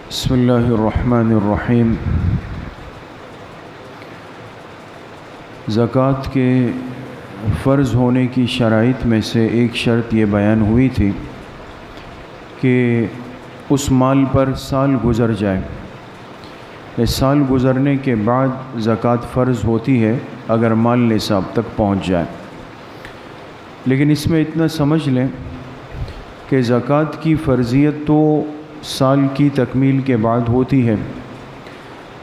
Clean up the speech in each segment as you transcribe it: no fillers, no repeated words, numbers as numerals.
بسم اللہ الرحمن الرحیم۔ زکوٰۃ کے فرض ہونے کی شرائط میں سے ایک شرط یہ بیان ہوئی تھی کہ اس مال پر سال گزر جائے۔ اس سال گزرنے کے بعد زکوٰۃ فرض ہوتی ہے اگر مال نصاب تک پہنچ جائے۔ لیکن اس میں اتنا سمجھ لیں کہ زکوٰۃ کی فرضیت تو سال کی تکمیل کے بعد ہوتی ہے،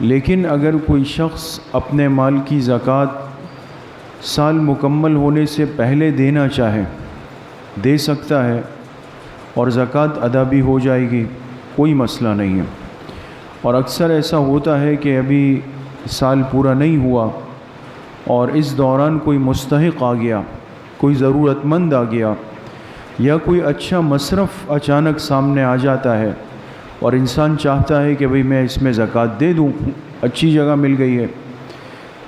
لیکن اگر کوئی شخص اپنے مال کی زکوٰۃ سال مکمل ہونے سے پہلے دینا چاہے دے سکتا ہے اور زکوٰۃ ادا بھی ہو جائے گی، کوئی مسئلہ نہیں ہے۔ اور اکثر ایسا ہوتا ہے کہ ابھی سال پورا نہیں ہوا اور اس دوران کوئی مستحق آ گیا، کوئی ضرورت مند آ گیا، یا کوئی اچھا مصرف اچانک سامنے آ جاتا ہے اور انسان چاہتا ہے کہ میں اس میں زکوٰۃ دے دوں، اچھی جگہ مل گئی ہے،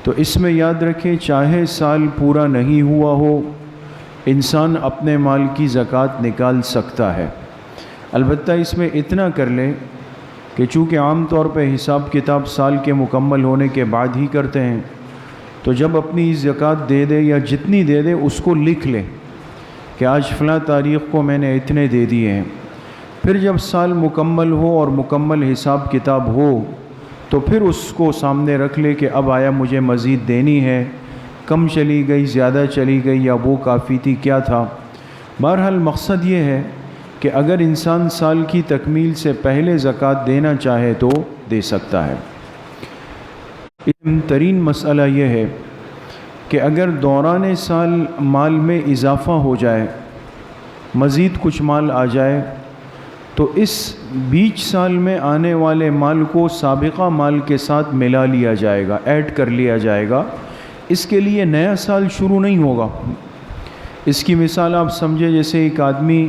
تو اس میں یاد رکھیں چاہے سال پورا نہیں ہوا ہو انسان اپنے مال کی زکوٰۃ نکال سکتا ہے۔ البتہ اس میں اتنا کر لے کہ چونکہ عام طور پہ حساب کتاب سال کے مکمل ہونے کے بعد ہی کرتے ہیں، تو جب اپنی زکوٰۃ دے دے یا جتنی دے دے اس کو لکھ لے کہ آج فلاں تاریخ کو میں نے اتنے دے دیے ہیں۔ پھر جب سال مکمل ہو اور مکمل حساب کتاب ہو تو پھر اس کو سامنے رکھ لے کہ اب آیا مجھے مزید دینی ہے، کم چلی گئی، زیادہ چلی گئی، یا وہ کافی تھی، کیا تھا۔ بہرحال مقصد یہ ہے کہ اگر انسان سال کی تکمیل سے پہلے زکوٰۃ دینا چاہے تو دے سکتا ہے۔ اہم ترین مسئلہ یہ ہے کہ اگر دوران سال مال میں اضافہ ہو جائے، مزید کچھ مال آ جائے، تو اس بیچ سال میں آنے والے مال کو سابقہ مال کے ساتھ ملا لیا جائے گا، ایڈ کر لیا جائے گا۔ اس کے لیے نیا سال شروع نہیں ہوگا۔ اس کی مثال آپ سمجھے جیسے ایک آدمی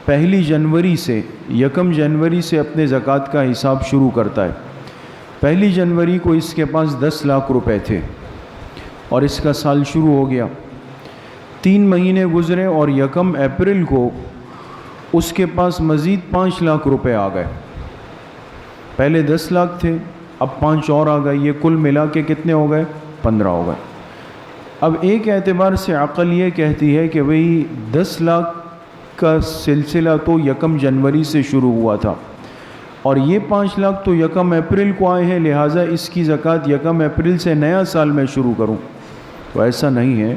1 جنوری سے 1 جنوری سے اپنے زکوٰۃ کا حساب شروع کرتا ہے۔ 1 جنوری کو اس کے پاس 10 لاکھ روپے تھے اور اس کا سال شروع ہو گیا۔ 3 مہینے گزرے اور 1 اپریل کو اس کے پاس مزید 5 لاکھ روپے آ گئے۔ پہلے 10 لاکھ تھے، اب 5 اور آ گئے، یہ کل ملا کے کتنے ہو گئے؟ 15 ہو گئے۔ اب ایک اعتبار سے عقل یہ کہتی ہے کہ 10 لاکھ کا سلسلہ تو 1 جنوری سے شروع ہوا تھا اور یہ 5 لاکھ تو 1 اپریل کو آئے ہیں، لہٰذا اس کی زکوٰۃ 1 اپریل سے نیا سال میں شروع کروں، تو ایسا نہیں ہے،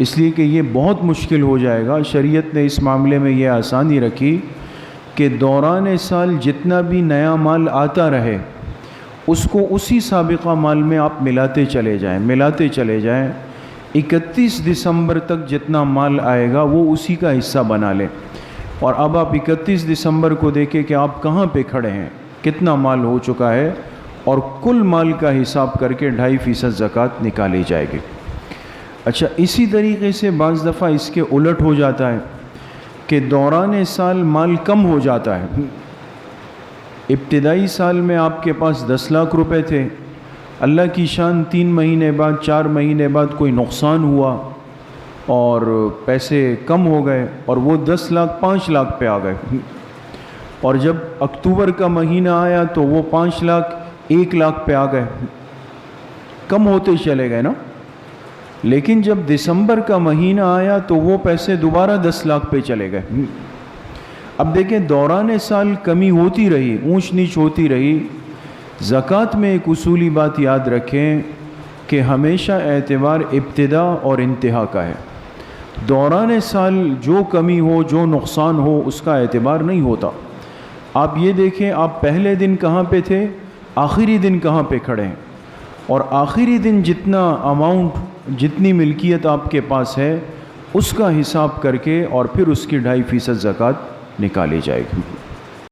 اس لیے کہ یہ بہت مشکل ہو جائے گا۔ شریعت نے اس معاملے میں یہ آسانی رکھی کہ دوران سال جتنا بھی نیا مال آتا رہے اس کو اسی سابقہ مال میں آپ ملاتے چلے جائیں۔ 31 دسمبر تک جتنا مال آئے گا وہ اسی کا حصہ بنا لیں، اور اب آپ 31 دسمبر کو دیکھیں کہ آپ کہاں پہ کھڑے ہیں، کتنا مال ہو چکا ہے، اور کل مال کا حساب کر کے 2.5% زکوٰۃ نکالی جائے گی۔ اچھا، اسی طریقے سے بعض دفعہ اس کے الٹ ہو جاتا ہے کہ دوران سال مال کم ہو جاتا ہے۔ ابتدائی سال میں آپ کے پاس 10 لاکھ روپے تھے، اللہ کی شان 3 مہینے بعد 4 مہینے بعد کوئی نقصان ہوا اور پیسے کم ہو گئے اور وہ 10 لاکھ 5 لاکھ پہ آ گئے، اور جب اکتوبر کا مہینہ آیا تو وہ 5 لاکھ 1 لاکھ پہ آ گئے، کم ہوتے چلے گئے نا۔ لیکن جب دسمبر کا مہینہ آیا تو وہ پیسے دوبارہ 10 لاکھ پہ چلے گئے۔ اب دیکھیں دوران سال کمی ہوتی رہی، اونچ نیچ ہوتی رہی۔ زکوٰۃ میں ایک اصولی بات یاد رکھیں کہ ہمیشہ اعتبار ابتدا اور انتہا کا ہے۔ دوران سال جو کمی ہو، جو نقصان ہو، اس کا اعتبار نہیں ہوتا۔ آپ یہ دیکھیں آپ پہلے دن کہاں پہ تھے، آخری دن کہاں پہ کھڑے ہیں، اور آخری دن جتنا اماؤنٹ، جتنی ملکیت آپ کے پاس ہے اس کا حساب کر کے اور پھر اس کی 2.5% زکوٰۃ نکالی جائے گی۔